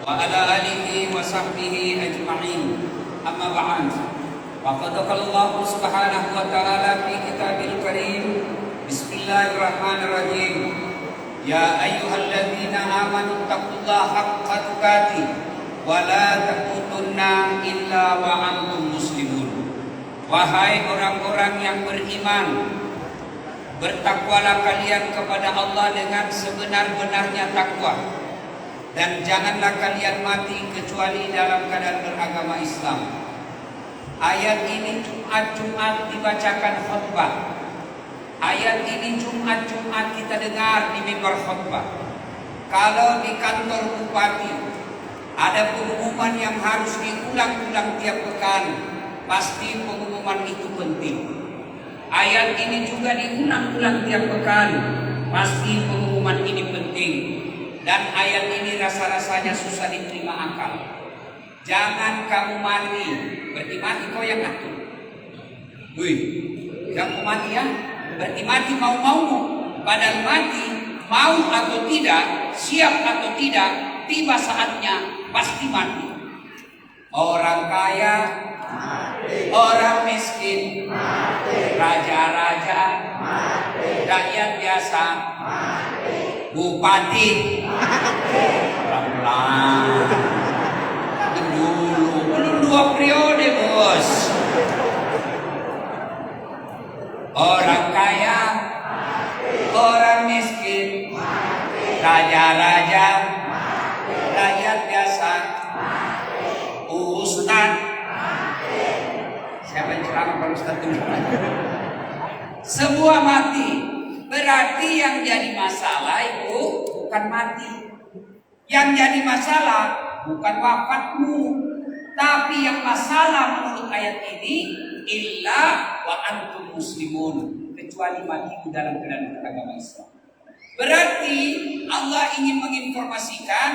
وعلى آله وصحبه أجمعين أما بعد فقد قال الله سبحانه وتعالى في كتابه الكريم بسم الله الرحمن الرحيم يا أيها الذين آمنوا اتقوا الله حق تقاته ولا تموتن إلا وأنتم مسلمون. Wahai orang-orang yang beriman, bertakwalah kalian kepada Allah dengan sebenar-benarnya takwa, dan janganlah kalian mati kecuali dalam keadaan beragama Islam. Ayat ini Jumat dibacakan khutbah. Ayat ini Jumat kita dengar di mimbar khutbah. Kalau di kantor bupati ada pengumuman yang harus diulang-ulang tiap pekan, pasti pengumuman itu penting. Ayat ini juga diulang-ulang tiap pekan, pasti pengumuman ini penting. Dan ayat ini rasa-rasanya susah diterima akal. Jangan kamu mati, berarti mati kau yang ngatur. Wih, kamu mati ya, berarti mati mau-mau. Padahal mati, mau atau tidak, siap atau tidak, tiba saatnya pasti mati. Orang kaya mati, orang miskin mati, raja-raja mati, rakyat biasa mati, bupati mati. Pelan-pelan. Belum 2 periode bos. Orang kaya mati, orang miskin mati, raja-raja mati, rakyat biasa mati, ustaz mati. Siapa yang ceramah kalau ustaz itu? Semua mati. Berarti yang jadi masalah itu bukan mati. Yang jadi masalah bukan wafatmu, tapi yang masalah menurut ayat ini illa wa antum muslimun, kecuali mati dalam keadaan beragama Islam. Berarti Allah ingin menginformasikan,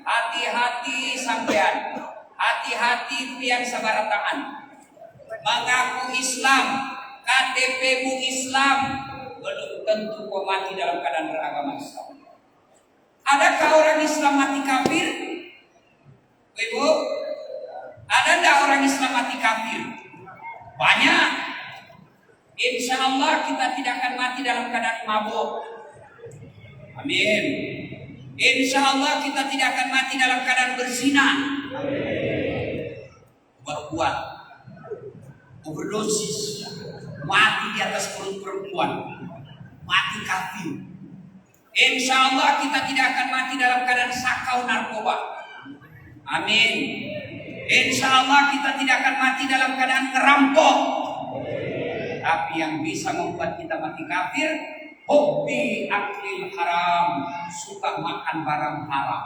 hati-hati sampean, hati-hati pian sabarataan. Mengaku Islam, KTP-mu Islam, belum tentu kau mati dalam keadaan beragama Islam. Adakah orang Islam mati kafir? Ibu, ada enggak orang Islam mati kafir? Banyak. Insya Allah kita tidak akan mati dalam keadaan mabuk. Amin. Insya Allah kita tidak akan mati dalam keadaan berzina. Berbuat overdosis, mati di atas perut perempuan, mati kafir. Insya Allah kita tidak akan mati dalam keadaan sakau narkoba. Amin. Insya Allah kita tidak akan mati dalam keadaan ngerampok. Tapi yang bisa membuat kita mati kafir, hubbi aklil haram, suka makan barang haram.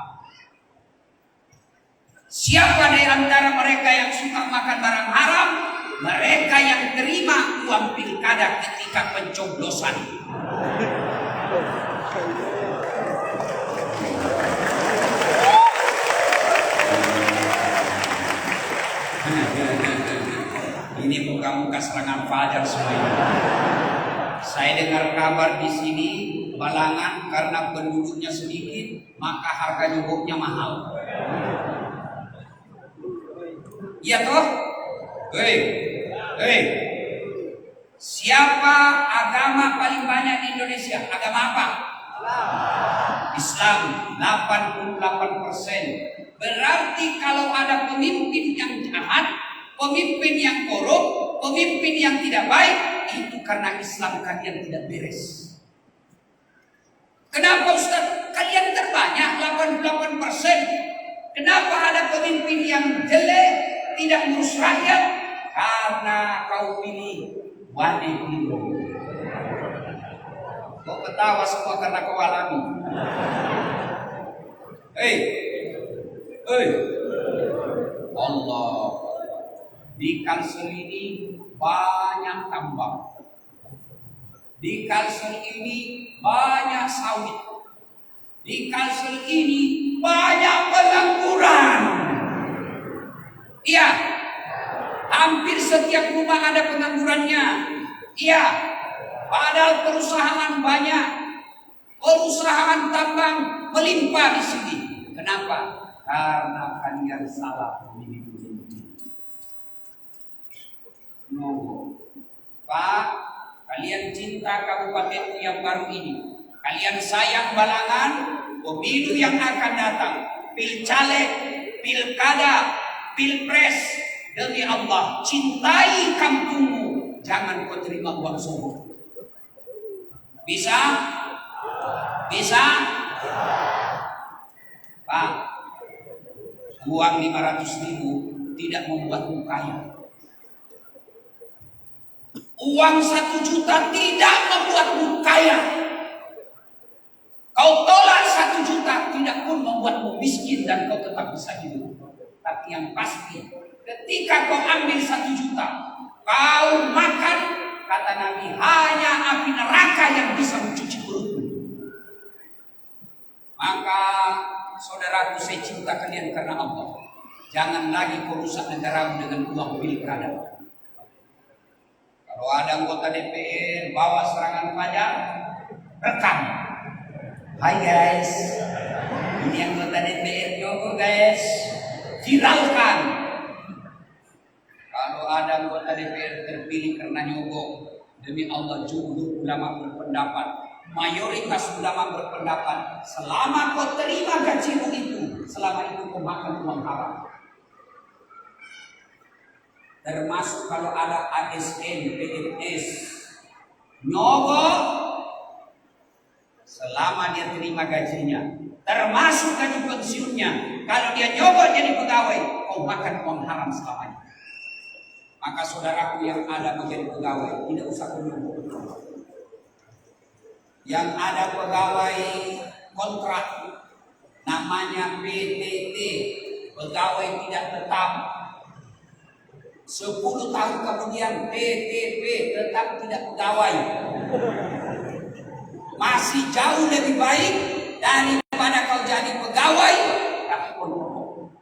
Siapa di antara mereka yang suka makan barang haram? Mereka yang terima uang pilkada ketika pencoblosan. Ini muka-muka serangan fajar semuanya. Saya dengar kabar di sini Balangan karena penduduknya sedikit, maka harga nyogoknya mahal. Iya toh? Hei, siapa agama paling banyak di Indonesia? Agama apa? Islam, 88%. Berarti kalau ada pemimpin yang jahat, pemimpin yang korup, pemimpin yang tidak baik, itu karena Islam kalian tidak beres. Kenapa Ustaz? Kalian terbanyak 88%. Kenapa ada pemimpin yang jelek, tidak ngurus rakyat? Karena kau pilih Wani Biru. Kau ketawa semua karena kau alami. Hei, Allah, di Kalsel ini banyak tambang, di Kalsel ini banyak sawit, di Kalsel ini banyak pengangguran. Iya, hampir setiap rumah ada penganggurannya. Iya, padahal perusahaan banyak, perusahaan tambang melimpah di sini. Kenapa? karena kalian salah memilih pemimpin. Pak, kalian cinta kabupaten yang baru ini, kalian sayang Balangan, pemilu yang akan datang, pilcaleg, pilkada, pilpres, demi Allah cintai kampungmu, jangan kau terima uang suruh. Bisa? Bisa? Pak, uang 500.000 tidak membuatmu kaya. Uang 1 juta tidak membuatmu kaya. Kau tolak 1 juta tidak pun membuatmu miskin dan kau tetap bisa hidup. Tapi yang pasti, ketika kau ambil 1 juta, kau makan, kata Nabi, hanya api neraka yang bisa mencuci perutmu. Maka saudaraku, saya cinta kalian karena Allah. Jangan lagi kau rusak negaramu dengan uang pilkada. Kalau ada anggota DPR bawa serangan pajak, rekam. Hai guys, ini anggota DPR Joko guys, viralkan. Kalau ada anggota DPR terpilih karena nyogok, demi Allah jumhur ulama berpendapat, mayoritas ulama berpendapat, selama kau terima gajimu itu, selama itu kau makan uang haram. Termasuk kalau ada ASN, PNS, nyogok, selama dia terima gajinya, termasuk gaji pensiunnya, kalau dia nyogok jadi pegawai, kau makan uang haram selamanya. Maka saudaraku yang ada menjadi pegawai, tidak usah kau nyogok. Yang ada pegawai kontrak, namanya PTT, pegawai tidak tetap. 10 tahun kemudian PTP, tetap tidak pegawai. Masih jauh lebih baik daripada kau jadi pegawai tapi kontrak.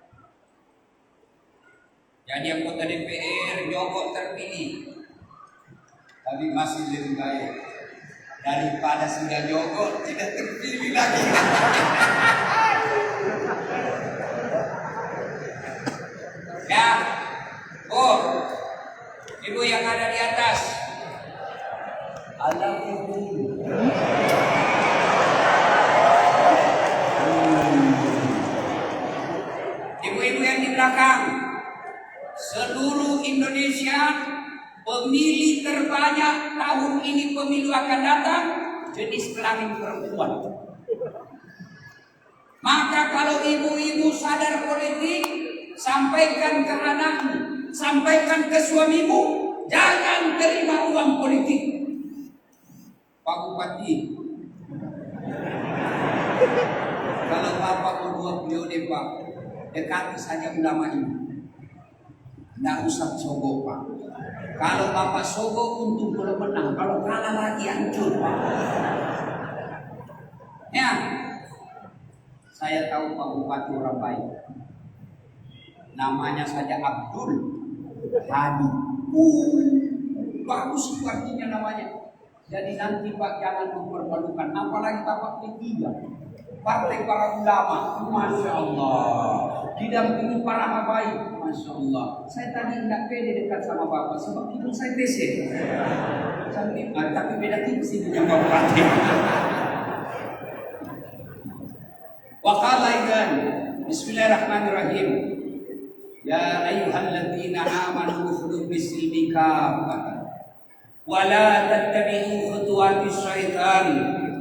Jadi anggota DPR nyogok terpilih, tapi masih lebih baik daripada sudah nyogok tidak terpilih lagi. Ya, oh, ibu yang ada di atas, Allah ibu-ibu yang di belakang, seluruh Indonesia pemilih terbanyak tahun ini pemilu akan datang jenis kelamin perempuan. Maka kalau ibu-ibu sadar politik, sampaikan ke anakmu, sampaikan ke suamimu, jangan terima uang politik. Pak Bupati, kalau Bapak membuat periode Pak, dekati saja ulama ini. Tidak usah sogok Pak. Kalau Bapak sogok untung belum menang, kalau kalah lagi hancur Pak. Ya, saya tahu Pak Bupati orang baik. Namanya saja Abdul Hadi. Bagus itu artinya namanya. Jadi nanti Pak jangan mempermalukan, apalagi Bapak P3, Partai Para Ulama, Masya Allah, didampingi para habaib, Masya Allah. Saya tadi tidak pede dekat sama Bapak, sebab itu saya PC. Tapi beda tipis ini yang Bapak. Waqala idzan, bismillahirrahmanirrahim. Ya ayyuhalladzina amanu khudhu bis-silmi kaffah wa la tattabi'u khutuwatis syaitan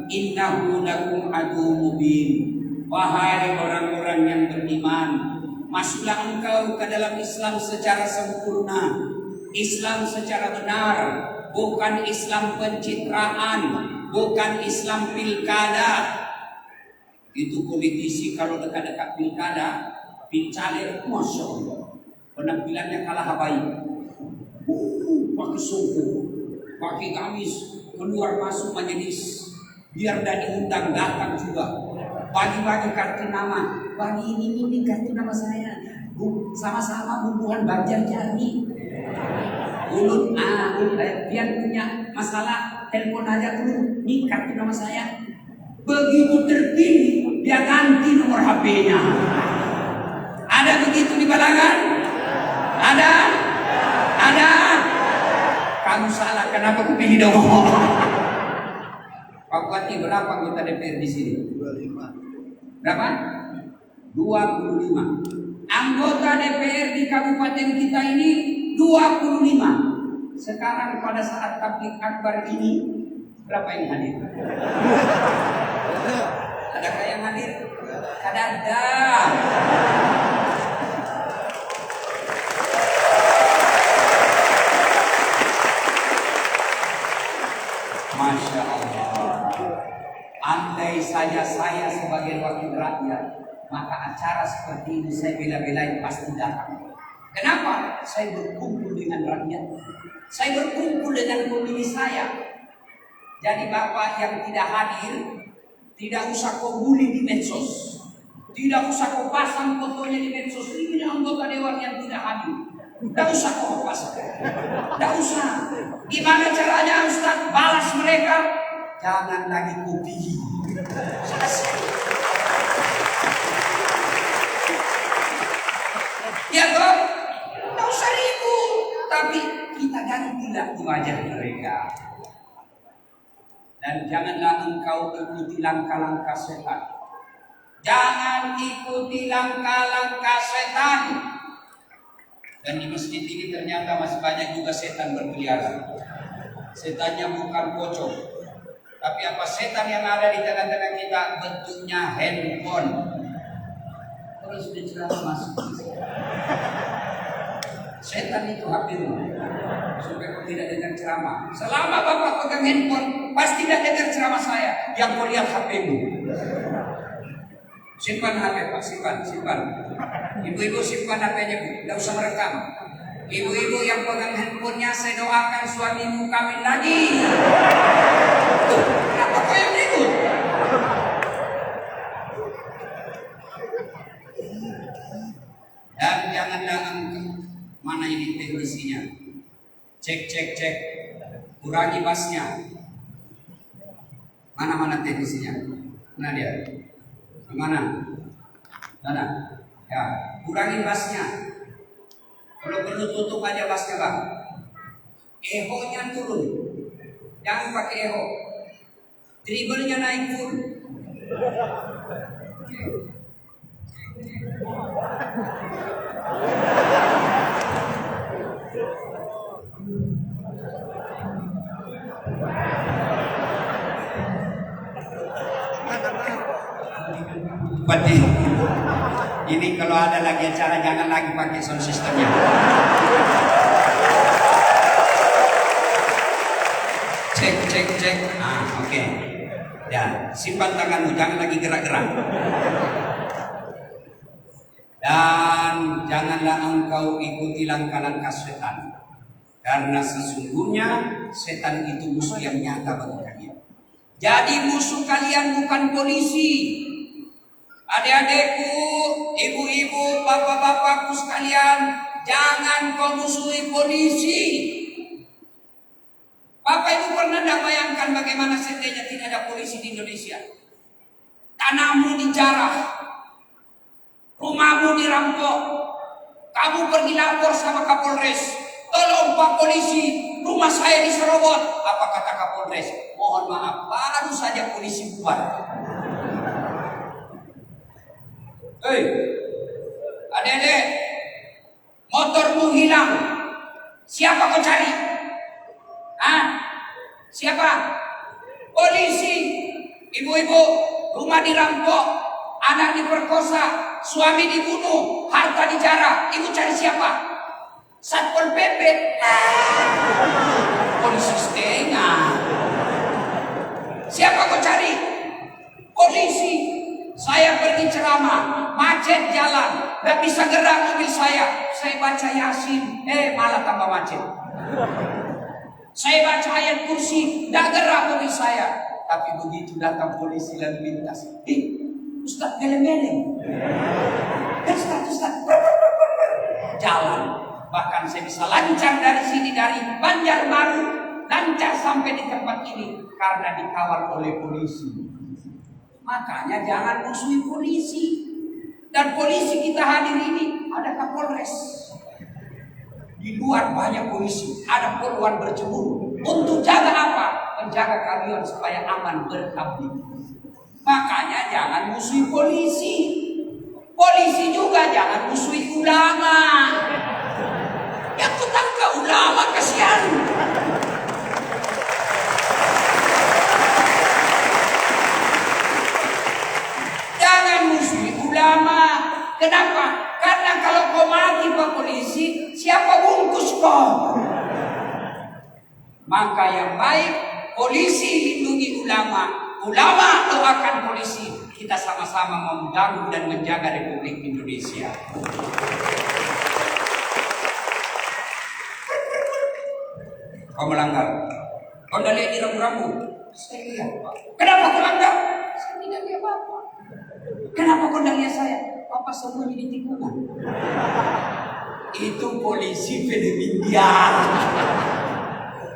innahu lakum aduwwun mubin. Wahai orang-orang yang beriman, masuklah engkau ke dalam Islam secara sempurna, Islam secara benar, bukan Islam pencitraan, bukan Islam pilkada. Itu politisi kalau dekat-dekat pilkada, pilcaleg, Masya Allah, penampilannya kalah habaib. Pakai suku, pakai gamis, keluar masuk majelis, biar tidak diundang datang juga. Bagi-bagi kartu nama, bagi ini kartu nama saya. Sama-sama hubungan Banjar Jati. Ulun, biar punya masalah telepon aja dulu. Ini kartu nama saya. Begitu terpilih, dia ganti nomor HP-nya. di Balangan? Ada? Ada? Kamu salah, kenapa aku pilih dong? Pak Bupati, berapa anggota DPR di sini? 25. Berapa? 25. Anggota DPR di kabupaten kita ini 25. Sekarang pada saat tabligh akbar ini berapa yang hadir? Adakah yang hadir? Ada. Masya Allah. Andai saja saya sebagai wakil rakyat, maka acara seperti ini saya bela-belain pasti datang. Kenapa? Saya berkumpul dengan rakyat. Saya berkumpul dengan pemilih saya. Jadi bapak yang tidak hadir, tidak usah kau bully di medsos. Tidak usah kau pasang fotonya di medsos. Ini anggota dewan yang tidak hadir. Tidak usah kau pasang. Tidak usah. Gimana caranya Ustaz balas mereka? Jangan lagi kopi. Selesai. Ya toh? Tidak usah ribut. Tapi kita gantilah di wajah mereka. Dan janganlah engkau ikuti langkah-langkah setan. Jangan ikuti langkah-langkah setan. Dan di masjid ini ternyata masih banyak juga setan berkeliaran. Setannya bukan pocong, tapi apa setan yang ada di tengah-tengah kita bentuknya handphone. Terus diceramah masuk. Setan itu HP-mu, supaya kau tidak dengar ceramah. Selama bapak pegang handphone, pasti tidak dengar ceramah saya. Yang kau lihat HP-mu. Simpan HP Pak, simpan. Ibu-ibu simpan HP-nya, Bu. Tidak usah merekam. Ibu-ibu yang pegang handphonenya, saya doakan suamimu kawin lagi. Tuh, kenapa kau yang ribut? Dan janganlah engkau, mana ini teknisinya? Cek. Kurangi bassnya. Mana teknisinya? Mana dia? Mana? Ya, kurangi bassnya. Kalau perlu tutup aja bassnya Bang. Eho-nya turun. Jangan pakai eho. Dribblenya naik full. Berarti ini kalau ada lagi acara jangan lagi pakai sound systemnya. Cek. Oke. Ya, simpan tanganmu, jangan lagi gerak-gerak. Dan janganlah engkau ikuti langkah-langkah setan. Karena sesungguhnya setan itu musuh yang nyata bagi kalian. Jadi musuh kalian bukan polisi. Adik-adikku, ibu-ibu, bapak-bapakku sekalian, jangan kau musuhi polisi. Bapak Ibu pernah tidak bayangkan bagaimana seandainya tidak ada polisi di Indonesia? Tanahmu dijarah, rumahmu dirampok, kamu pergi lapor sama Kapolres, tolong Pak Polisi, rumah saya diserobot. Apa kata Kapolres? Mohon maaf, baru saja polisi bubar. Hei, adik-adik, motormu hilang, siapa kau cari? Siapa? Polisi. Ibu-ibu, rumah dirampok, anak diperkosa, suami dibunuh, harta dijarah. Ibu cari siapa? Satpol PP. Polisi setengah. Siapa kau cari? Polisi. Saya pergi ceramah, macet jalan, gak bisa gerak mobil saya. Saya baca Yasin, malah tambah macet. Saya baca ayat kursi, gak gerak mobil saya. Tapi begitu datang polisi lalu lintas, Ustaz geleng-geleng. Ustaz. Jalan. Bahkan saya bisa lancar dari sini, dari Banjarbaru, lancar sampai di tempat ini karena dikawal oleh polisi. Makanya jangan musuhi polisi. Dan polisi kita hadir ini, adakah Polres. Di luar banyak polisi, ada poluan berjemur. Untuk jaga apa? Menjaga kalian supaya aman beraktivitas. Makanya jangan musuhi polisi. Polisi juga jangan musuhi ulama. Yang tetangga ulama kasihan. Jangan musuhi ulama. Kenapa? Karena kalau kau mati Pak Polisi, siapa bungkus kau? Maka yang baik, polisi lindungi ulama, ulama doakan polisi. Kita sama-sama membangun dan menjaga Republik Indonesia. Kau melanggar, kau tidak lihat di rambu-rambu? Saya lihat, Pak. Kenapa kau langgar? Saya tidak lihat apa-apa. Kenapa kau tidak lihat saya? Papa semuanya di tikungan. Itu polisi Filipina.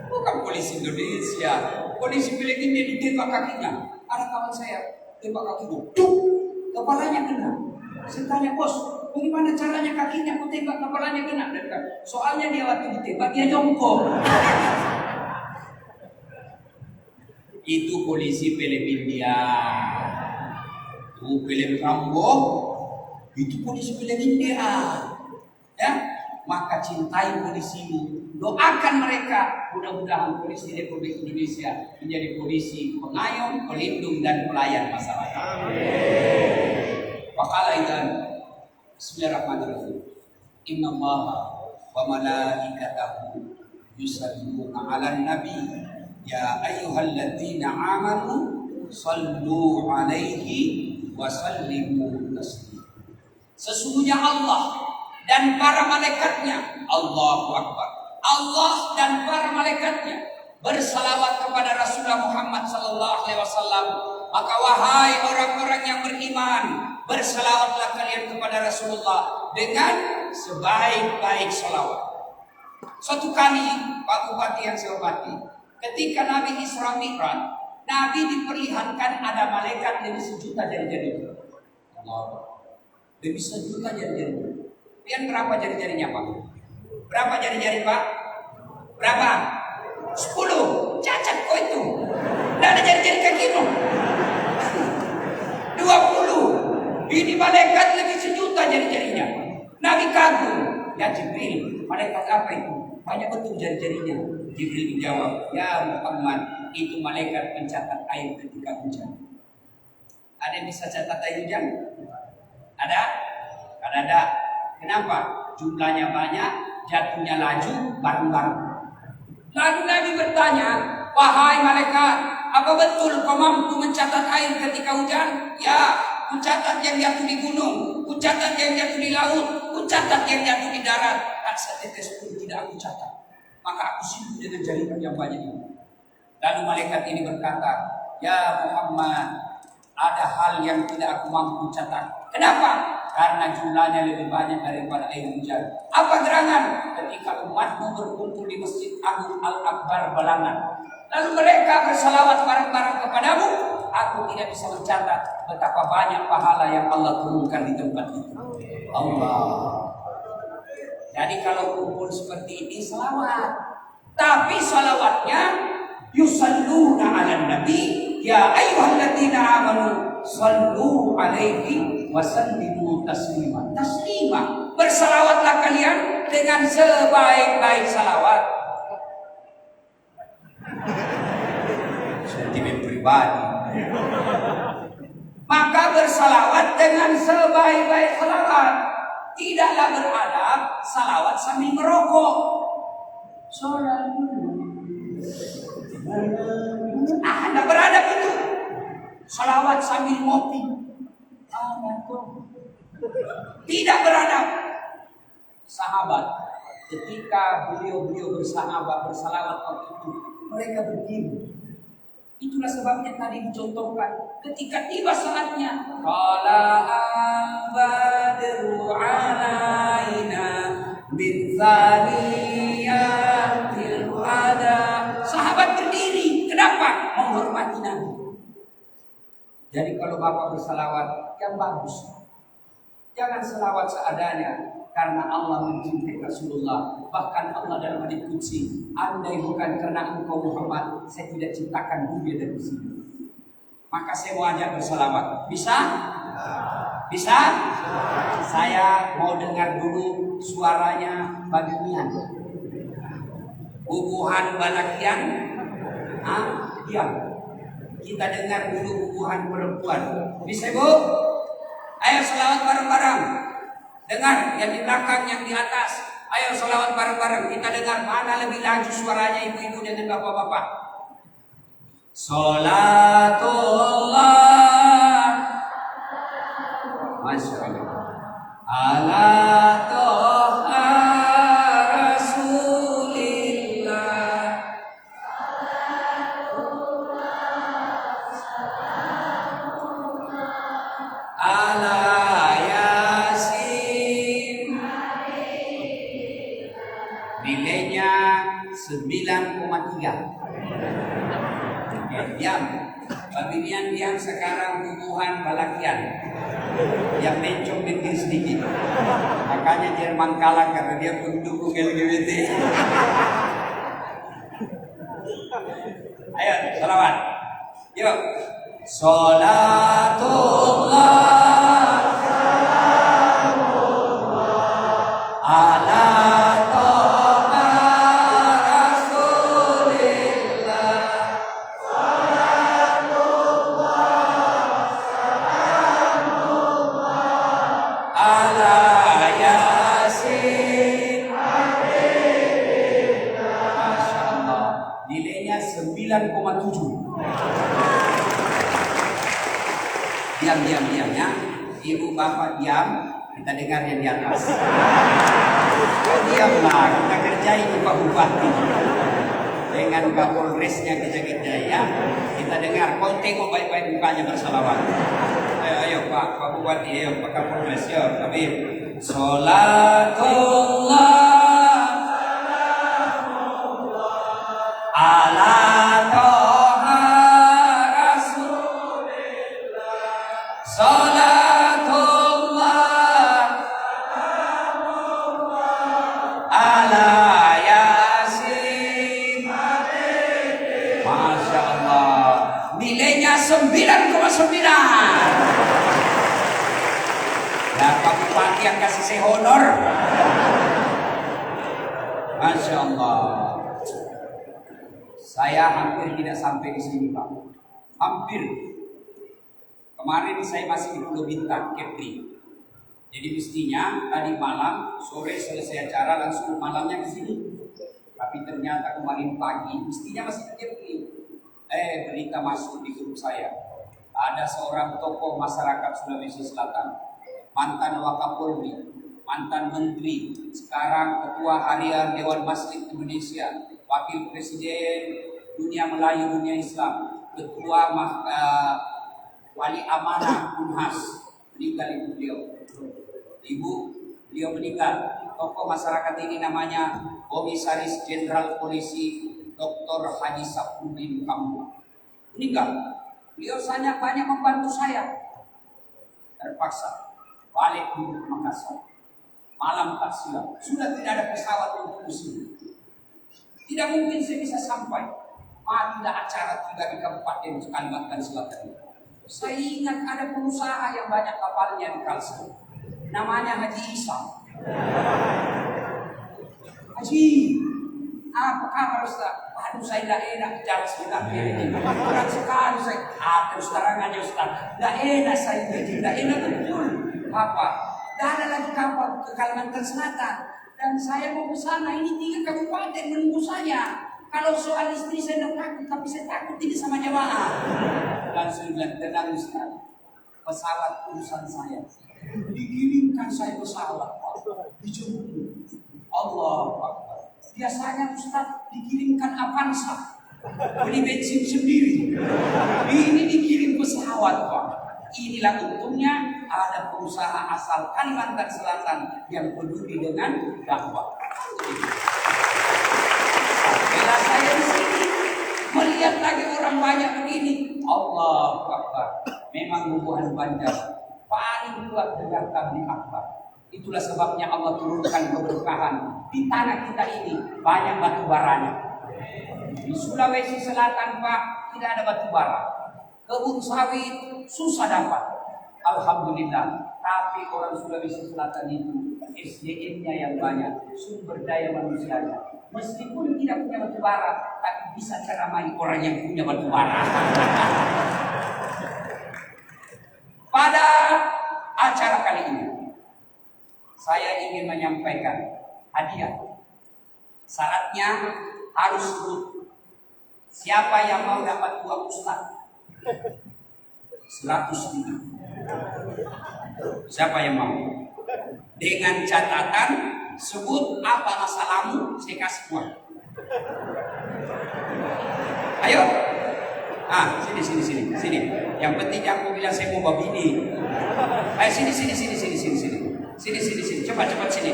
Bukan polisi Indonesia. Polisi Filipina ditembak kakinya. Ada kawan saya tembak kakinya. Duk! Kepalanya kena. Saya tanya, bos, bagaimana caranya kakinya aku tembak kepalanya kena? Soalnya dia waktu ditembak dia jongkok. Itu polisi Filipina. Itu film Rambo. Itu polisi film India, ya. Maka cintai polisimu, doakan mereka. Mudah-mudahan polisi Republik Indonesia menjadi polisi pengayom, pelindung dan pelayan masyarakat. Waqalaidan. Bismillahirrahmanirrahim. Innallaha wa malaikatahu yusalluna 'alan nabi ya ayyuhalladzina amanu sallu 'alaihi wa sallimu taslima. Sesungguhnya Allah dan para malaikatnya, Allahu Akbar, Allah dan para malaikatnya bersalawat kepada Rasulullah Muhammad sallallahu alaihi wasallam. Maka wahai orang-orang yang beriman, bersalawatlah kalian kepada Rasulullah dengan sebaik-baik salawat. Suatu kali Pak Bupati yang saya hormati, ketika Nabi Isra Mi'raj, Nabi diperlihatkan ada malaikat lebih sejuta jari-jari. Allah. Lebih sejuta jari-jari. Lihat berapa jari-jarinya Pak? Berapa jari-jari Pak? Berapa? 10. Cacat kok itu. Tidak ada jari-jari kakimu. 20. Ini malaikat lebih sejuta jari-jarinya. Nabi kagum. Ya Jibril, malaikat apa itu? Banyak betul jari-jarinya. Jibril menjawab, ya Muhammad, itu malaikat pencatat air ketika hujan. Ada yang bisa catat air hujan? Ada? Ada. Kenapa? Jumlahnya banyak, jatuhnya laju, bareng-bareng. Lalu Nabi bertanya, wahai malaikat, apa betul kau mampu mencatat air ketika hujan? Ya, mencatat yang jatuh di gunung, mencatat yang jatuh di laut, mencatat yang jatuh di darat. Tak setetes pun tidak aku catat. Maka aku sibuk dengan jaringan yang banyak ini. Lalu malaikat ini berkata, ya Muhammad, ada hal yang tidak aku mampu catat. Kenapa? Karena jumlahnya lebih banyak daripada air hujan. Apa gerangan? Ketika umatmu berkumpul di Masjid Agung Al-Akbar Balangan, lalu mereka bersalawat bareng-bareng kepadamu, aku tidak bisa mencatat betapa banyak pahala yang Allah turunkan di tempat itu. Allah. Jadi kalau kumpul seperti ini salawat. Tapi salawatnya yusalluna 'alan nabi ya ayyuhalladzina amanu sallu 'alaihi wa sallimu taslima. Taslima, bersalawatlah kalian dengan sebaik-baik salawat. Sentimen pribadi. Maka bersalawat dengan sebaik-baik salawat. Tidaklah beradab salawat sambil merokok. Tidak beradab itu. Salawat sambil ngopi. Tidak beradab. Sahabat, ketika beliau bersahabat bersalawat waktu itu, mereka berdiri. Itulah sebabnya tadi dicontohkan. Ketika tiba saatnya, qala al-badru alaina min thaniyatil wada. Sahabat berdiri. Kenapa? Menghormati Nabi. Jadi kalau Bapak bersalawat yang bagus, jangan selawat seadanya. karena Allah mencintai Rasulullah. Bahkan Allah dalam hadits qudsi, andai bukan karena engkau Muhammad, saya tidak ciptakan bumi dan bumi. Maka saya mau ajak bersalawat. Bisa? Bisa? Saya mau dengar dulu suaranya Babinian. Bubuhan Balakian. Diam. Kita dengar dulu bubuhan perempuan. Bisa, Bu? Ayo salawat bareng-bareng. Dengar yang di belakang, yang di atas. Ayo salawat bareng-bareng. Kita dengar mana lebih laju suaranya ibu-ibu dan bapak-bapak. Salatullah, Masya Allah, ala toha Rasulillah, ala Yasin. Nilainya 9,3. Diam. Babinian diam. Sekarang bubuhan Balakian yang mencong bintir sedikit. Makanya Jerman kalah karena dia pendukung LGBT. Ayo salawat. Yuk. Salatullah ala toha Rasulillah, ala Yasin. Masya Allah. Nilainya 9,7. Diam ya. Ibu bapak diam. Kita dengar yang di atas. Diamlah, kita kerjain Pak Bupati dengan Kapolresnya kita kerjain ya. Kita dengar. Kau tengok baik-baik mukanya bersalawat. Ayo Pak Bupati, ayo Pak Kapolres, ayo Habib. Salatullah ala toha Rasulillah, salatullah ala Yasin. Masya Allah. Nilainya 9,9. Nah, Pak Bupati yang kasih saya honor. Masya Allah. Saya hampir tidak sampai di sini, Pak. Hampir. Kemarin saya masih di Pulau Bintang, Kepri. Jadi mestinya tadi malam, sore selesai acara langsung malamnya ke sini. Tapi ternyata kemarin pagi mestinya masih di Kepri. Berita masuk di grup saya. Ada seorang tokoh masyarakat Sulawesi Selatan, mantan Wakapolri, mantan menteri, sekarang ketua harian Dewan Masjid Indonesia, wakil presiden dunia Melayu, dunia Islam, ketua wali amanah Unhas, meninggal ibu beliau meninggal. Tokoh masyarakat ini namanya Komisaris Jenderal Polisi Dr. Haji Sapudin Kambu, meninggal. Beliau banyak membantu saya. Terpaksa balik di Makassar. Malam tak siang, sudah tidak ada pesawat untuk ke sini. Tidak mungkin saya bisa sampai. Ada acara tiba di Kabupaten Kalimantan Selatan. Saya ingat ada pengusaha yang banyak kapalnya di Kalsel. Namanya Haji Isam. Haji, apa kabar Ustaz? Aduh, saya tidak enak bicara sebentar ini. Berat sekali saya. Terus terang aja Ustaz. Tidak enak saya, tidak enak betul. Apa? Tidak ada lagi kapal ke Kalimantan Selatan. Dan saya mau ke sana. Ini 3 kabupaten menunggu saya. Kalau soal istri saya tidak takut, tapi saya takut ini sama jamaah. Dan saya bilang, tenang Ustaz. Pesawat urusan saya. Dikirimkan saya pesawat, Pak. Dijemput. Allah Akbar. Biasanya Ustaz dikirimkan Avanza. Beli bensin sendiri. Ini dikirim pesawat, Pak. Inilah untungnya ada pengusaha asal Kalimantan Selatan yang peduli dengan dakwah. Bila saya di sini melihat lagi orang banyak begini, Allah Akbar. Memang bubuhan Banjar paling kuat dengan tabligh akbar. Itulah sebabnya Allah turunkan keberkahan di tanah kita ini, banyak batu baranya. Di Sulawesi Selatan Pak, tidak ada batu bara. Kebun sawit susah dapat. Alhamdulillah. Tapi orang Sulawesi Selatan itu SDM-nya yang banyak, sumber daya manusianya. Meskipun tidak punya batu bara, tapi bisa ceramai orang yang punya batu bara. Pada acara kali ini, saya ingin menyampaikan hadiah. Syaratnya harus sebut siapa yang mau dapat uang Ustaz 100.000. Siapa yang mau? Dengan catatan sebut apa masalahmu, saya kasih uang. Ayo. Sini. Yang penting jangan bilang saya mau babini. Ayo sini. Sini. Cepat sini.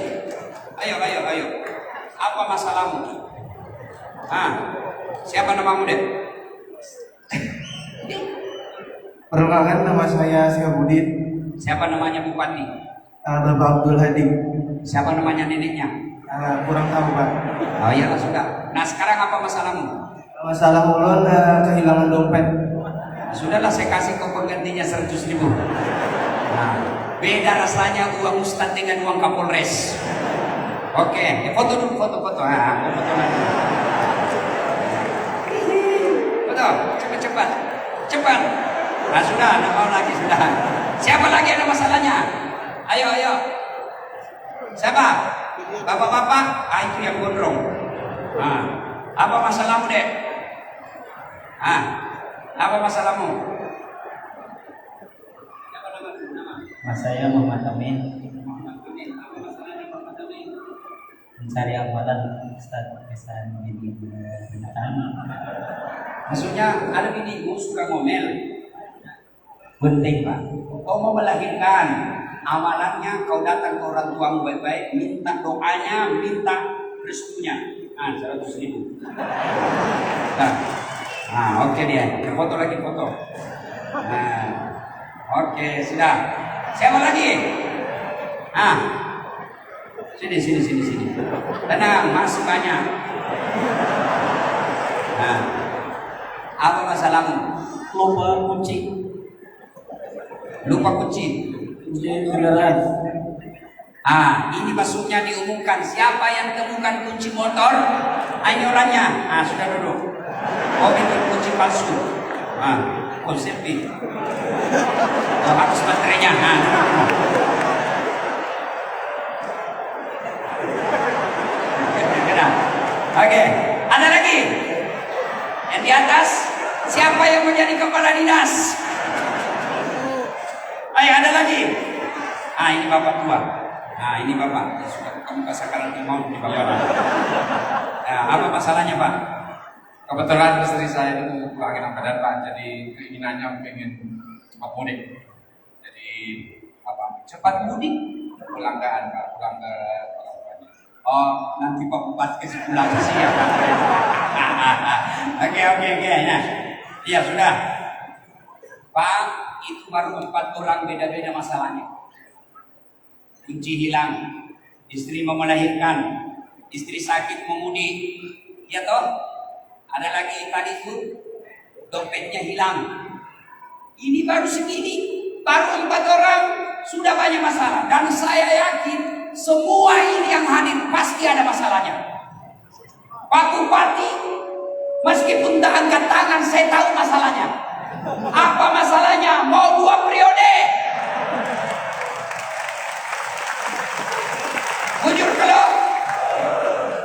Ayo. Apa masalahmu? Siapa namamu, Dek? Perkenalkan, nama saya Syabudin. Siapa namanya Bupati? Bapak Abdul Hadi. Siapa namanya neneknya? Kurang tahu, Pak. Oh iya, sudah. Nah, sekarang apa masalahmu? Masalah ulun kehilangan dompet. Sudahlah, saya kasih kau penggantinya 100.000. Nah, beda rasanya uang Ustadz dengan uang Kapolres. Oke, foto dulu, foto. Foto lagi. Foto, cepat. Nah, sudah, tidak mau lagi, sudah. Siapa lagi ada masalahnya? Ayo. Siapa? Bapak-bapak? Itu yang gondrong. Apa masalahmu, Dek? Apa masalahmu? Siapa nama? Mas saya Muhammad Amin. Mencari amalan Ustaz kesan ini beneran. Maksudnya ada binimu suka ngomel. Penting, Pak. Kau mau melahirkan, amalannya kau datang ke orang tuamu baik-baik, minta doanya, minta restunya. 100.000. Nah, oke dia. Foto lagi. Nah, oke, sudah. Siapa lagi? Sini. Tenang, masih banyak. Nah, apa masalahmu? Lupa kunci kendaraan. Ini maksudnya diumumkan siapa yang temukan kunci motor, ini orangnya. Sudah duduk. Itu kunci palsu. Konseptif. Harus baterainya. Oke, ada lagi. Yang di atas, siapa yang menjadi kepala dinas? Ayo, ada lagi. Ini bapak tua. Ini bapak. Sudah kamu kasakaran mau di bapak. Apa masalahnya, Pak? Kebetulan istri saya itu lagi enak badan, Pak. Jadi keinginannya pengen cepat mudik. Jadi Cepat mudik? pulang ke orang tuanya. Oh, nanti Pak Bupati kasih pulang siap. Oke. Nah, iya sudah. Pak, itu baru 4 orang beda-beda masalahnya. Kunci hilang, istri mau melahirkan, istri sakit memudi, ya toh? Ada lagi tadi itu dompetnya hilang. Ini baru segini, baru 4 orang sudah banyak masalah. Dan saya yakin semua ini yang hadir pasti ada masalahnya. Pak Bupati, meskipun tak angkat tangan, saya tahu masalahnya. Apa masalahnya? Mau 2 periode?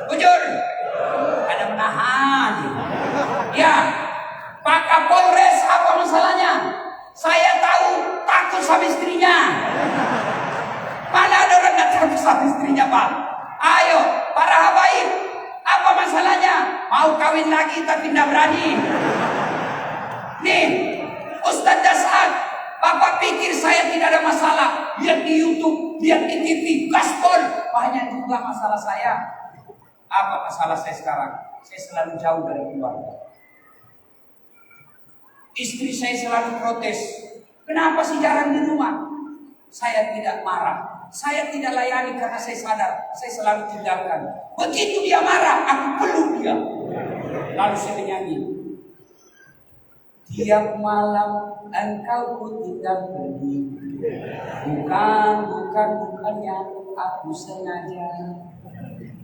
Bujur. Ada menahan. Ya, Pak Kapolres, apa masalahnya? Saya tahu takut sama istrinya. Mana ada orang gak takut sama istrinya, Pak? Ayo, para habaib, apa masalahnya? Mau kawin lagi tapi tidak berani. Nih, Ustadz Dasad, Bapak pikir saya tidak ada masalah? Lihat di YouTube, lihat di TV, gaspol. Banyak juga masalah saya. Apa masalah saya sekarang? Saya selalu jauh dari keluarga. Istri saya selalu protes. Kenapa sih jarang di rumah? Saya tidak marah. Saya tidak layani karena saya sadar saya selalu tinggalkan. Begitu dia marah, aku peluk dia. Lalu saya menyanyi. Tiap malam engkau ku tinggal pergi. Bukannya aku sengaja.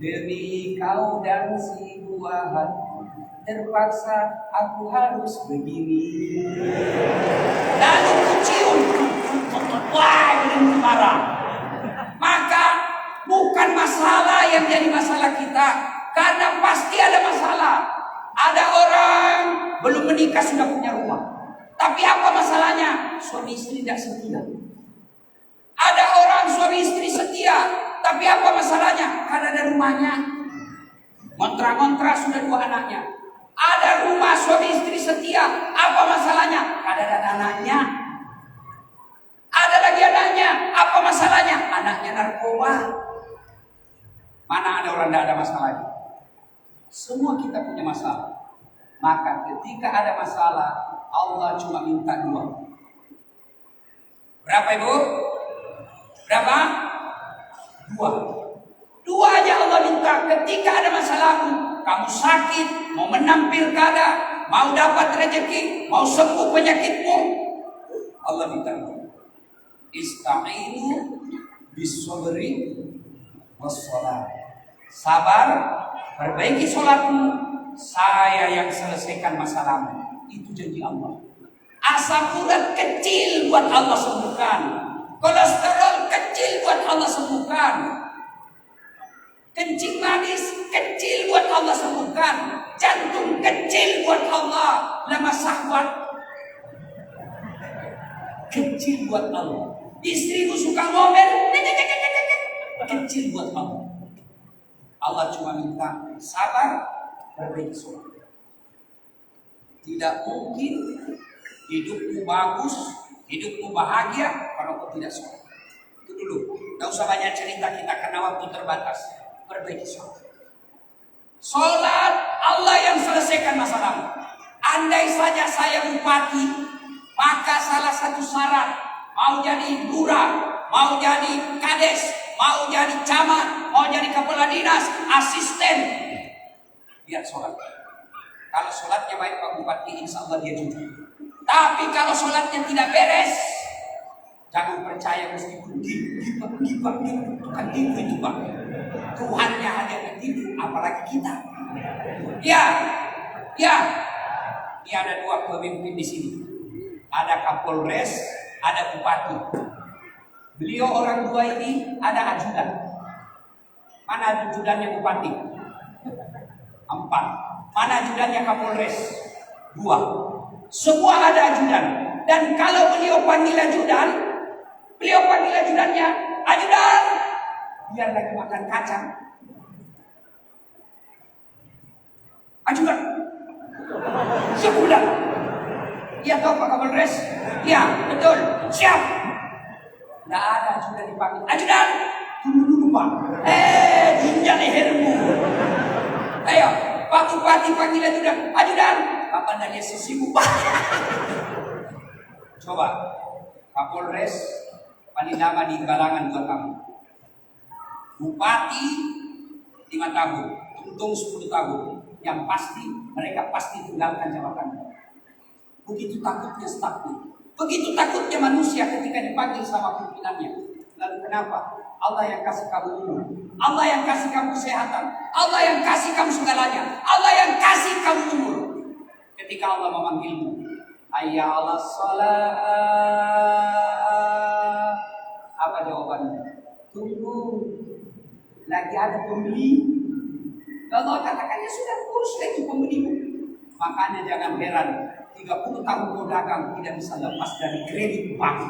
Demi kau dan si buah hati, terpaksa aku harus begini. Lalu ku cium. Wah, belum marah. Maka bukan masalah yang jadi masalah kita, karena pasti ada masalah. Ada orang belum menikah sudah punya rumah, tapi apa masalahnya? Suami istri tidak setia. Ada orang suami istri setia, tapi apa masalahnya? Karena ada rumahnya. Kontra sudah 2 anaknya. Ada rumah suami istri setia, apa masalahnya? Karena ada anaknya. Ada lagi anaknya, apa masalahnya? Anaknya narkoba. Mana ada orang tidak ada masalahnya? Semua kita punya masalah. Maka ketika ada masalah, Allah cuma minta 2. Berapa Ibu? Berapa? 2 aja Allah minta. Ketika ada masalahmu, kamu sakit, mau menang pilkada, mau dapat rezeki, mau sembuh penyakitmu, Allah minta 2. Ista'inu bis-sabri was-shalah. Sabar, perbaiki sholatmu, saya yang selesaikan masalahmu. Itu janji Allah. Asam urat kecil buat Allah sembuhkan. Kolesterol kecil buat Allah sembuhkan. Kencing manis kecil buat Allah sembuhkan. Jantung kecil buat Allah. Lemah syahwat kecil buat Allah. Istrimu suka ngomel, kecil buat Allah. Allah cuma minta sabar, perbaiki sholat. Tidak mungkin hidupmu bagus, hidupmu bahagia kalau kau tidak sholat. Itu dulu. Tidak usah banyak cerita kita karena waktu terbatas. Perbaiki sholat. Sholat Allah yang selesaikan masalahmu. Andai saja saya bupati, maka salah satu syarat mau jadi lurah, mau jadi kades, mau jadi camat, mau jadi kepala dinas, asisten, biar sholat. Kalau sholatnya baik Pak Bupati, insya Allah dia jujur. Tapi kalau sholatnya tidak beres, jangan percaya meskipun bukan itu Pak. Tuhannya ada begitu, apalagi kita. Ya. Ini ada 2 pemimpin di sini. Ada Kapolres, ada Bupati. Beliau orang 2 ini ada ajudan. Mana ajudannya Bupati? 4. Mana ajudannya Kapolres? 2. Semua ada ajudan. Dan kalau beliau panggil ajudannya, ajudan, biar lagi makan kacang. Ajudan, sebulan. Iya toh Pak Kapolres? Iya, betul. Siap. Tidak ada ajudan dipanggil. Ajudan, tunggu dulu Pak. Jinjak lehermu. Ayo, Pak Bupati panggil ajudan. Ajudan, kapan dari sisimu Pak? Coba, Kapolres paling lama di kalangan 2 tahun. Bupati 5 tahun, untung 10 tahun. Yang pasti mereka pasti tinggalkan jabatan. Begitu takutnya stafnya, begitu takutnya manusia ketika dipanggil sama pimpinannya. Lalu kenapa? Allah yang kasih kamu umur, Allah yang kasih kamu kesehatan, Allah yang kasih kamu segalanya, Allah yang kasih kamu umur. Ketika Allah memanggilmu, hayya 'alas shalah, apa jawabannya? Tunggu, lagi ada pembeli. Allah katakan ya sudah, urus lagi pembelimu. Makanya jangan heran 30 tahun kau dagang tidak bisa lepas dari kredit bank.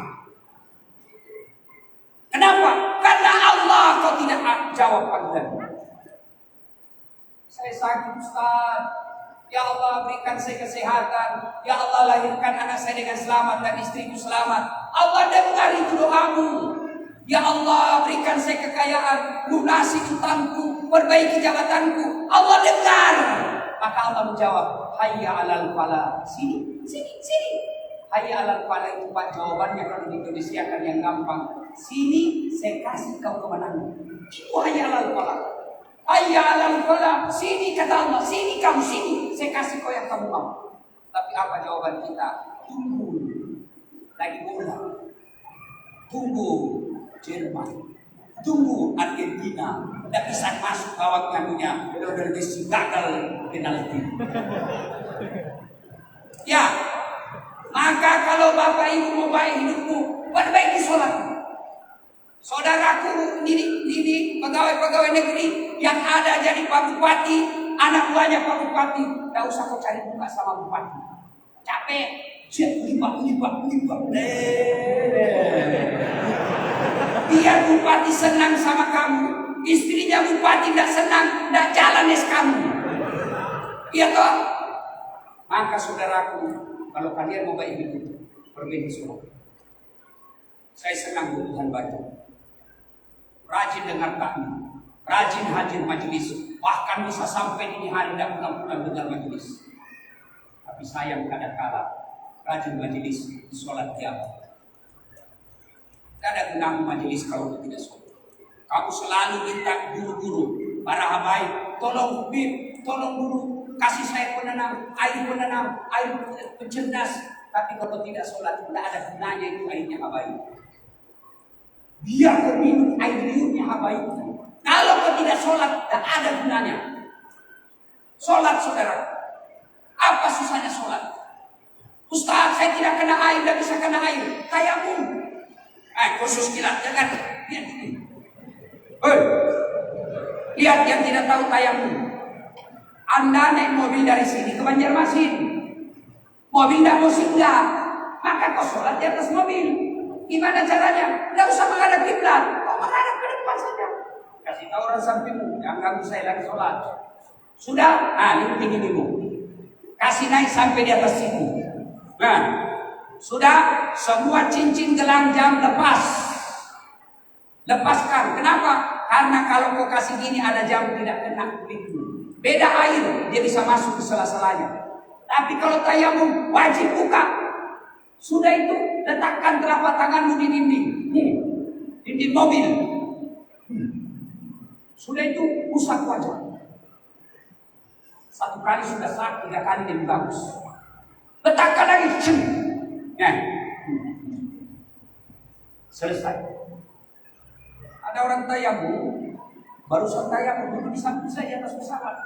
Kenapa? Karena Allah kau tidak jawab panggilan. Saya sakit Ustaz. Ya Allah berikan saya kesehatan. Ya Allah lahirkan anak saya dengan selamat dan istriku selamat. Allah dengar itu doamu. Ya Allah berikan saya kekayaan, lunasi utangku, perbaiki jabatanku. Allah dengar. Maka Allah menjawab, hayya 'alal falah. Sini. Hayya 'alal falah itu Pak jawabannya kalau di Indonesia kan yang gampang. sini saya kasih kau kemenangan. Itu hayya alal falah. Hayya alal falah, sini kata Allah, sini kamu sini, saya kasih kau yang kamu mau. Tapi apa jawaban kita? Tunggu lagi bola, tunggu Jerman, tunggu Argentina, tidak bisa masuk kawat nganunya, Lionel Messi gagal penalti. Ya, maka kalau Bapak Ibu mau baik hidupmu, perbaiki sholat. Saudaraku, ini pegawai-pegawai negeri yang ada jadi Pak Bupati, anak buahnya Pak Bupati, tidak usah kau cari muka sama Bupati. Capek, libat. Biar Bupati senang sama kamu, istrinya Bupati tidak senang, tidak jalan kamu. Iya toh? Maka saudaraku, kalau kalian mau baik hidup, perbaiki sholat. Saya senang Tuhan baca. Rajin dengar taklim, rajin hadir majelis, bahkan bisa sampai dini hari tidak pulang-pulang dengar majelis. Tapi sayang kadang-kala rajin majelis di sholat jamaah. Tidak ada gunanya majelis kalau tidak sholat. Kamu selalu minta guru-guru, para habaib, tolong guru, kasih saya penenang, air pencerdas. Tapi kalau tidak sholat, tidak ada gunanya itu airnya habaib. Biar kau minum air liurnya habaib. Kalau kau tidak sholat, tak ada gunanya. Sholat saudara, apa susahnya sholat? Ustaz, saya tidak kena air, tidak bisa kena air. Tayamum. Khusus kilat, jangan. Lihat ini. Lihat yang tidak tahu tayamum. Anda naik mobil dari sini ke Banjarmasin. Mobil tidak mau singgah, maka kau sholat di atas mobil. Gimana caranya? Tidak usah menghadap kiblat, kau menghadap ke depan saja. Kasih tahu orang sampingmu, jangan ganggu saya lagi sholat. Sudah, ini tinggi-tinggimu. Kasih naik sampai di atas siku. Nah, sudah, semua cincin gelang jam lepas. Lepaskan. Kenapa? Karena kalau kau kasih gini ada jam tidak kena kulitmu. Beda air, dia bisa masuk ke sela-selanya. Tapi kalau tayamum wajib buka. Sudah itu letakkan telapak tanganmu di dinding. Dinding mobil. Sudah itu usap wajah. Satu kali sudah sah, 3 kali jadi bagus. Letakkan lagi. Selesai. Ada orang tayamum, barusan tayamum duduk di samping saya atas pesawat.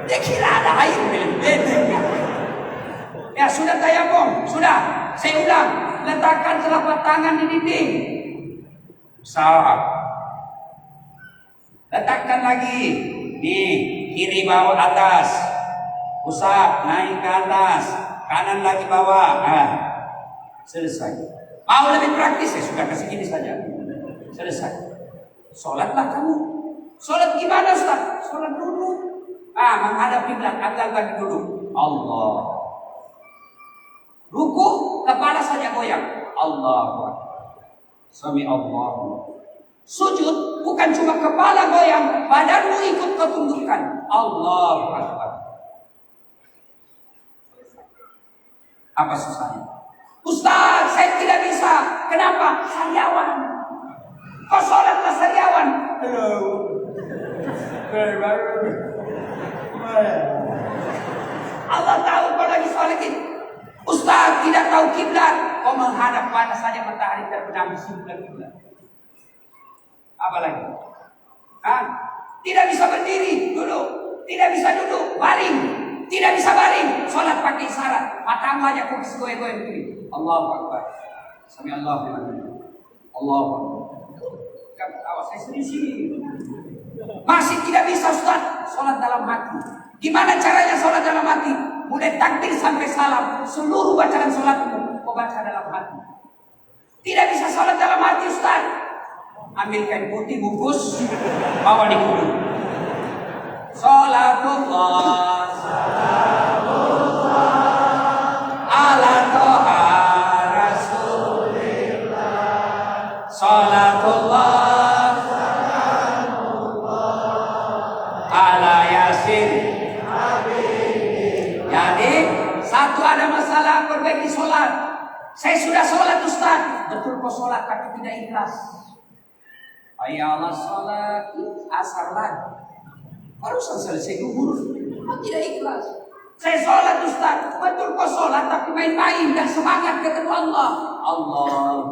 Dia kira ada air. Ya sudah tayamum, sudah. Saya ulang, letakkan telapak tangan di dinding. Salah. Letakkan lagi. Nih, kiri bawah atas. Usap, naik ke atas. Kanan lagi bawah. Selesai. Mau lebih praktis, ya sudah kasih gini saja. Selesai. Sholatlah kamu. Sholat gimana Ustaz? Sholat dulu. Menghadap kiblat, angkat kaki dulu. Allah. Ruku, kepala saja goyang. Allahu Akbar. Sami Allahu. Sujud, bukan cuma kepala goyang, badanmu ikut kau tundukkan. Allahu Akbar. Apa susahnya? Ustaz, saya tidak bisa. Kenapa? Sariawan. Kau sholatlah sariawan. Allah tahu kau lagi sholat itu. Ustaz tidak tahu kiblat, kau menghadap mana saja matahari terbenam di sebelah kiblat. Apa lagi? Tidak bisa berdiri dulu, tidak bisa duduk, baring, tidak bisa baring, sholat pakai isyarat, matamu aja kau goyang-goyang begini. Allahu Akbar. Sami Allahu liman. Allahu Akbar. Awas saya serius ini. Masih tidak bisa Ustaz, sholat dalam hati. Gimana caranya sholat dalam hati? Mulai takbir sampai salam, seluruh bacaan sholatmu kau baca dalam hati. Tidak bisa sholat dalam hati Ustaz. Ambil kain putih bungkus, bawa di kubur. Sholatullah, ala toha rasulillah. Sholatullah, ala yasin. Jadi satu ada masalah perbaiki sholat. Saya sudah sholat Ustaz. Betul kok sholat tapi tidak ikhlas. Hayya 'alas sholat, asar lagi. Barusan selesai zuhur, kok tidak ikhlas? Saya sholat Ustaz. Betul kok sholat tapi main-main, dan semangat ketemu Allah. Allah.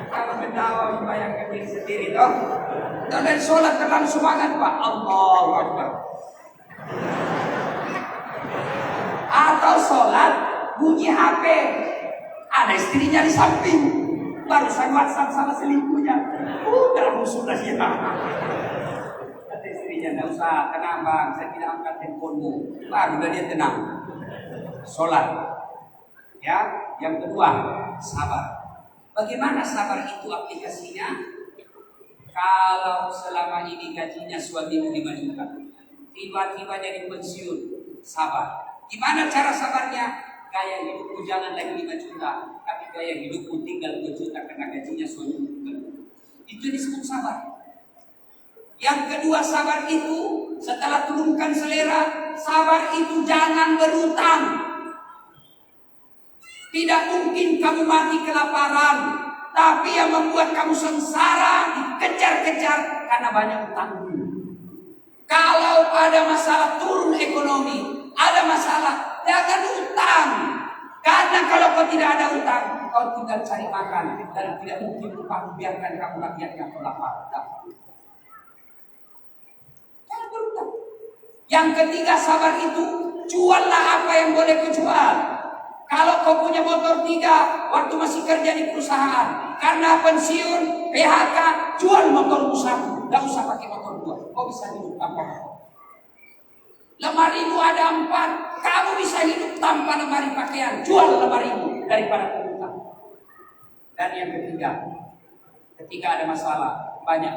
Kalau mendawa membayangkan diri sendiri toh. Dan sholat terlalu semangat Pak. Allahu Akbar. Atau sholat bunyi HP, ada istrinya di samping, barusan WhatsApp sama selingkuhnya. Dalam sudah ya. Kata istrinya, tidak usah tenang bang, saya tidak angkat teleponmu. Baru dia tenang. Sholat. Ya, yang kedua sabar. Bagaimana sabar itu aplikasinya? Kalau selama ini gajinya suamimu 5 juta, tiba-tiba jadi pensiun, sabar. Gimana cara sabarnya? Gaya hidupku jangan lagi 5 juta, tapi gaya hidupku tinggal 2 juta karena gajinya suamimu. Itu disebut sabar. Yang kedua sabar itu, setelah turunkan selera, sabar itu jangan berutang. Tidak mungkin kamu mati kelaparan, tapi yang membuat kamu sengsara, dikejar-kejar karena banyak utang. Kalau ada masalah turun ekonomi, ada masalah, jangan utang. Karena kalau kau tidak ada utang, kau tinggal cari makan, dan tidak mungkin upah biarkan kamu rakyatnya kelaparan. Jangan berutang. Yang ketiga sabar itu, juallah apa yang boleh kau jual. Kalau kau punya motor 3, waktu masih kerja di perusahaan, karena pensiun, PHK, jual motormu 1, tidak usah pakai motor 2. Kau bisa hidup tanpa motor. Lemarimu ada 4, kamu bisa hidup tanpa lemari pakaian. Jual lemarimu daripada berutang. Dan yang ketiga, ketika ada masalah, banyak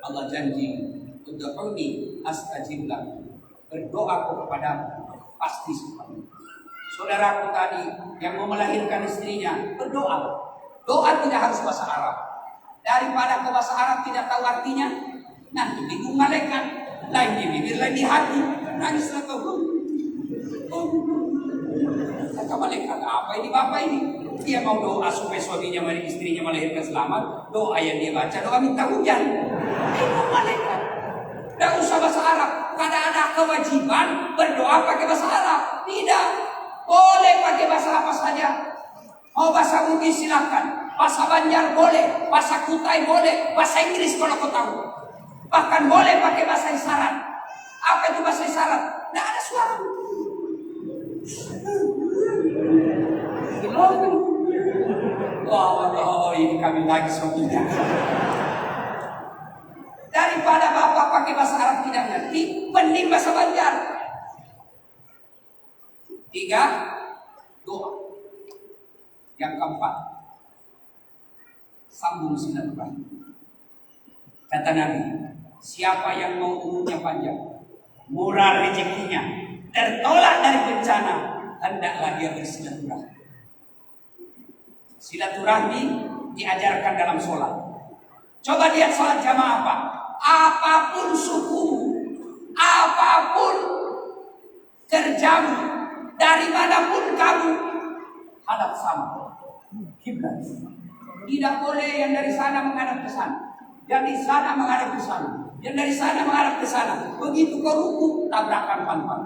Allah janji, ud'uni astajib lakum. Berdoaku kepadamu, pasti support. Saudaraku tadi yang mau melahirkan istrinya berdoa. Doa tidak harus bahasa Arab. Daripada ke bahasa Arab tidak tahu artinya, nanti bingung malaikat. Lain di bibir, lain di hati. Nangislah kau. Kata malaikat, apa ini bapak ini? Dia mau doa supaya suaminya, istrinya melahirkan selamat. Doa yang dia baca, doa minta hujan. Bingung malaikat. Tidak usah bahasa Arab. Karena ada kewajiban berdoa pakai bahasa Arab. Tidak. Boleh pakai bahasa apa saja. Mau bahasa Bugis silakan, bahasa Banjar boleh, bahasa Kutai boleh, bahasa Inggris kalau kau tahu. Bahkan boleh pakai bahasa isyarat. Apa itu bahasa isyarat? Tidak ada suara. Oh, ini kami lagi suaminya. Daripada bapak pakai bahasa Arab tidak ngerti, mending bahasa Banjar. 3, doa. Yang keempat, sambung silaturahmi. Kata Nabi, siapa yang mau umurnya panjang, murah rezekinya, tertolak dari bencana, hendaklah dia bersilaturahmi. Silaturahmi diajarkan dalam sholat. Coba lihat sholat jamaah apa? Apapun suku, apapun kerjamu, dari manapun kamu, hadap sama kiblat. Tidak boleh yang dari sana menghadap ke sana, yang di sana menghadap ke sana, yang dari sana menghadap ke sana. Begitu kau ruku, tabrakan panpan.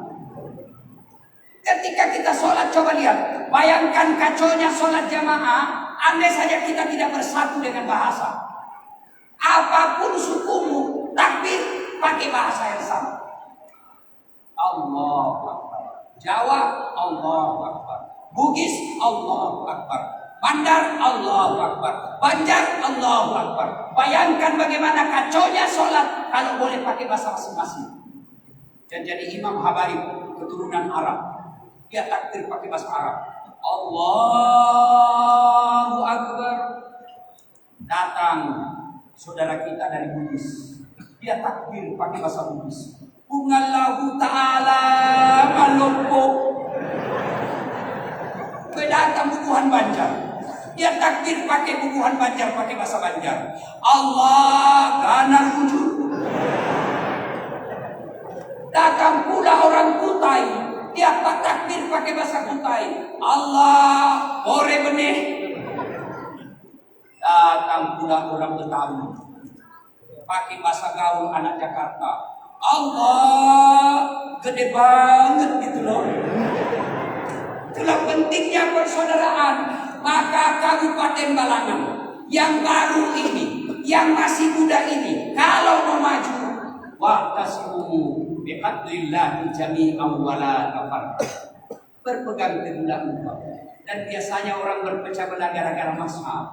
Ketika kita sholat, coba lihat, bayangkan kacaunya sholat jamaah. Andai saja kita tidak bersatu dengan bahasa, apapun sukumu, takbir pakai bahasa yang sama. Allahu Akbar. Jawa, Allahu Akbar. Bugis, Allahu Akbar. Bandar, Allahu Akbar. Banjar, Allahu Akbar. Bayangkan bagaimana kacaunya sholat kalau boleh pakai bahasa masing-masing. Dan jadi Imam Habari, keturunan Arab, dia takbir pakai bahasa Arab. Allahu Akbar. Datang saudara kita dari Bugis, dia takbir pakai bahasa Bugis. Bungallahu ta'ala malompo. Datang bubuhan Banjar, Dia takbir pakai bubuhan Banjar, pakai bahasa Banjar. Allah ganar wujud. Datang pula orang Kutai, dia takbir pakai bahasa Kutai. Allah ore benih. Datang pula orang Betawi, pakai bahasa gaul anak Jakarta. Allah gede banget gitu loh. Itulah pentingnya persaudaraan. Maka Kabupaten Balangan yang baru ini, yang masih muda ini, kalau mau maju, wa'tasimu bihablillahi jami'an wa la tafarraqu. Berpegang teguhlah engkau. Dan biasanya orang berpecah belah gara-gara mazhab.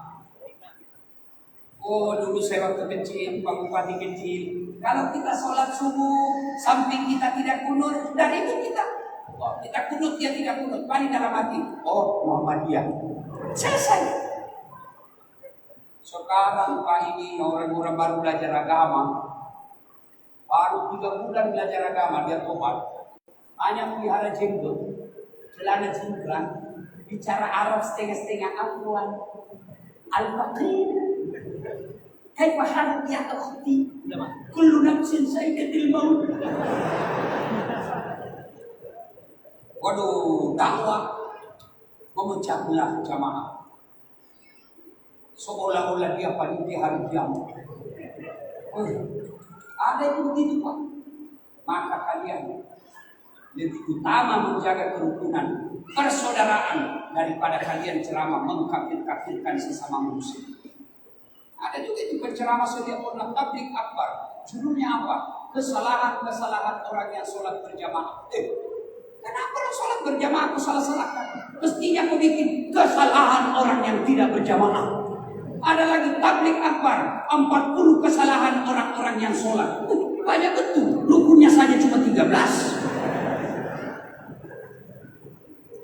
Oh, dulu saya waktu kecil, Pak Bupati kecil, kalau kita sholat subuh, samping kita tidak kunut, dari itu kita. Oh, kita kunut, dia tidak kunut. Paling dalam hati, oh Muhammadiyah. Selesai. Sekarang Pak ini orang-orang baru belajar agama, baru 3 bulan belajar agama, dia tobat. Hanya melihara jenggot, celana cingkrang, bicara Arab setengah-setengah, afwan, al-faqir. Kaifa haluk ya akhti? Kullu nafsin sa'iqatil maut. Waduh, dakwah memecah belah jamaah. Seolah-olah dia panitia hari kiamat. Ada yang begitu Pak. Maka kalian lebih utama menjaga kerukunan, persaudaraan daripada kalian ceramah mengkafir-kafirkan sesama muslim. Ada juga itu penceramah setiap orang tabligh akbar. Judulnya apa? Kesalahan-kesalahan orang yang sholat berjamaah. Kenapa orang sholat berjamaah aku salah-salahkan? Mestinya aku bikin kesalahan orang yang tidak berjamaah. Ada lagi tabligh akbar, 40 kesalahan orang-orang yang sholat. Banyak betul, rukunnya saja cuma 13.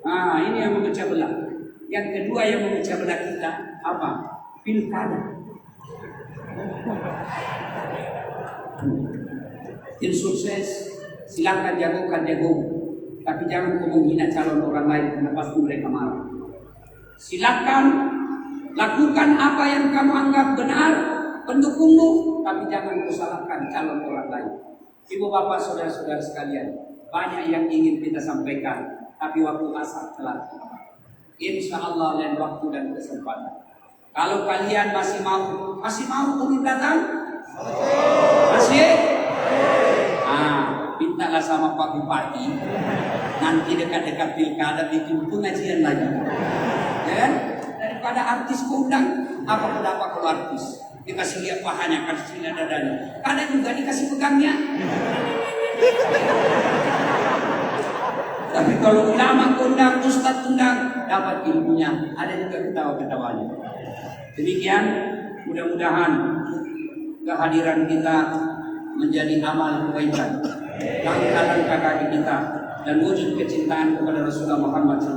Nah, ini yang memecah belah. Yang kedua yang memecah belah kita apa? Pilkada. Tim sukses, silakan jagokan jago, tapi jangan kau menghina calon orang lain karena pasti mereka marah. Silakan lakukan apa yang kamu anggap benar, pendukungmu, tapi jangan kau salahkan calon orang lain. Ibu bapak saudara-saudara sekalian, banyak yang ingin kita sampaikan, tapi waktu asar telah. Insya Allah lain waktu dan kesempatan. Kalau kalian masih mau untuk datang? Masih? Mintalah sama Pak Bupati. Nanti dekat-dekat pilkada bikin pengajian lagi. Ya kan? Daripada artis kundang, apa pendapat kalau artis? Dikasih lihat pahanya, kasih lihat dadanya. Kadang juga dikasih pegangnya. Tapi kalau ulama kundang, ustadz kundang, dapat ilmunya. Ada juga ketawa-ketawanya. Demikian, mudah-mudahan kehadiran kita menjadi amal kebaikan, langkah-langkah kaki kita, dan wujud kecintaan kepada Rasulullah Muhammad SAW.